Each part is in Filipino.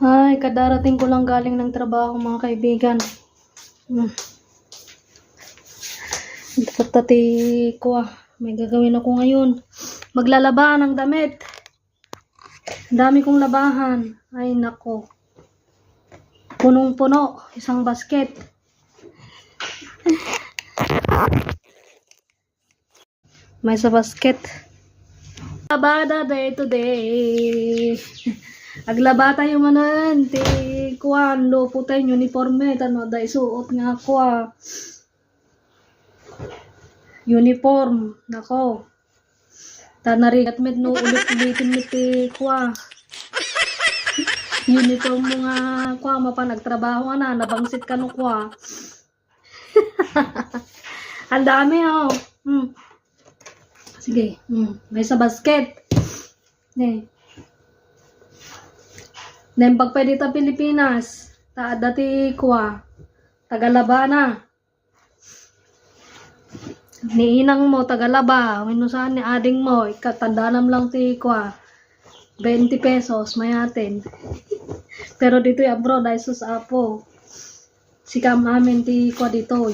Ay, kadarating ko lang galing ng trabaho, mga kaibigan. Tatati ko may gagawin ako ngayon. Maglalaba ng damit. Ang dami kong labahan. Ay, nako. Punong-puno. Isang basket. May sa basket. Labada day today. Aglaba tayo manan. Ti kuan. Lopo tayo uniforme. Tano, da isuot nga ako uniform. Nako. Tanarigat med no ulit-ulitin mit kwa. Uniform mo nga kwa mapanagtrabaho na nabangsit ka no kwa. Ang dami Sige, may sa basket. Nempag pwede ta Pilipinas. Ta dati kwa. Tagalaba na. Niinang mo tagalaba, minusan ni ading mo, ikatandanam lang ti kwa 20 pesos mayatin. Pero dito abroad ay sus apo. Sikam amin ti kwa dito.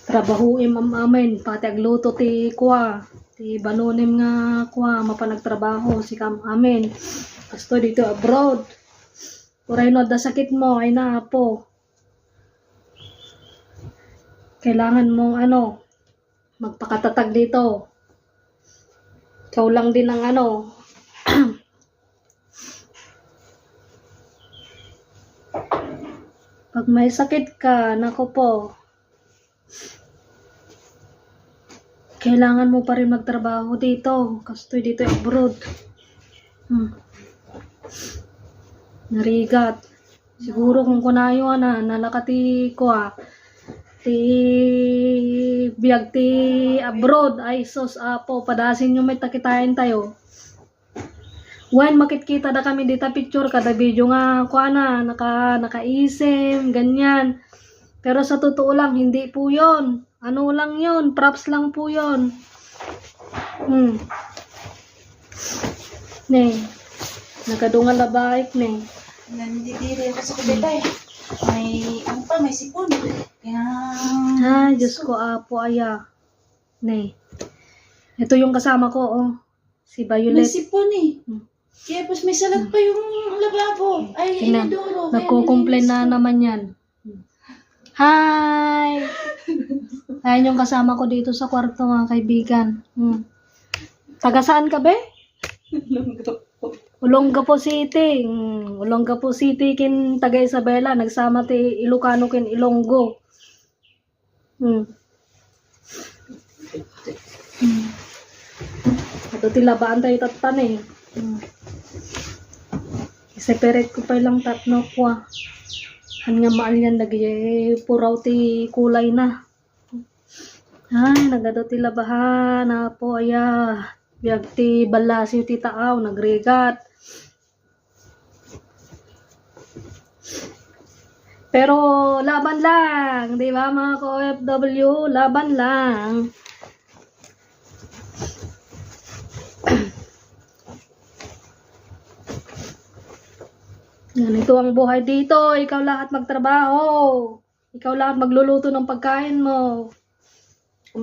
Trabahuim amin pati agluto ti kwa. Ti banunim nga kwa mapanagtrabaho sikam amin. Kasto dito abroad. Uray no da sakit mo ay na apo. Kailangan mong magpakatatag dito. Ikaw lang din ang Pag may sakit ka, nako po. Kailangan mo pa rin magtrabaho dito. Kastoy dito abroad. Narigat. Siguro kung kunayo nalakati ko ti biyag ti abroad ay sos apo padasin nyo may takitain tayo. When makikita na kami dito picture kada video nga kuana nakaisim ganyan. Pero sa totoo lang hindi po 'yon. Ano lang 'yon, props lang po 'yon. Nakadungan na bike Nandidiri ako sa kubetay. May sipon. Ay, Diyos ko, apo, aya. Ito yung kasama ko, si Violet. May sipon Kaya pas may salat pa yung lababo. Ay, inaduro. Nagko-complain na naman yan. Hi! Ayan yung kasama ko dito sa kwarto, mga kaibigan. Taga saan ka, be? Olongapo City. Olongapo City kin taga Isabela. Nagsama ti Ilocano kin Ilonggo. Ito tilabaan tayo tatan I-separate ko pa lang tatno kwa. Han nga maal yan lagi puraw ti kulay na. Ay, nagado tilabahan na po aya. Biyag ti balasi ti taaw nagregat. Pero laban lang, di ba mga ka-OFW? Laban lang. Yan, ito ang buhay dito. Ikaw lahat magtrabaho. Ikaw lahat magluluto ng pagkain mo.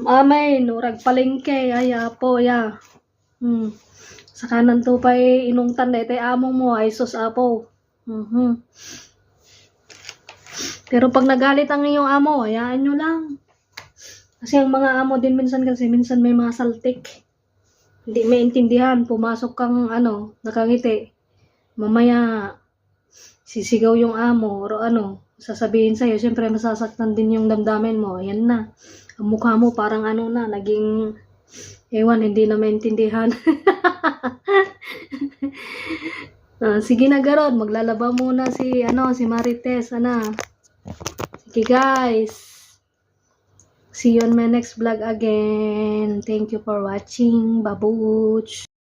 Amen. Urag palengke. Ay, apo, ya. Sa kanan to pa inungtan na ito among mo. Ay, sus, apo. Pero pag nagalit ang iyong amo, hayaan nyo lang. Kasi ang mga amo din minsan may mga saltik. Hindi maintindihan. Pumasok kang nakangiti. Mamaya, sisigaw yung amo o sasabihin sa'yo. Siyempre, masasaktan din yung damdamin mo. Ayan na. Ang mukha mo parang naging, hindi na maintindihan. Sige na garod, maglalaba muna si Marites, Sige guys. See you on my next vlog again. Thank you for watching. Babuch.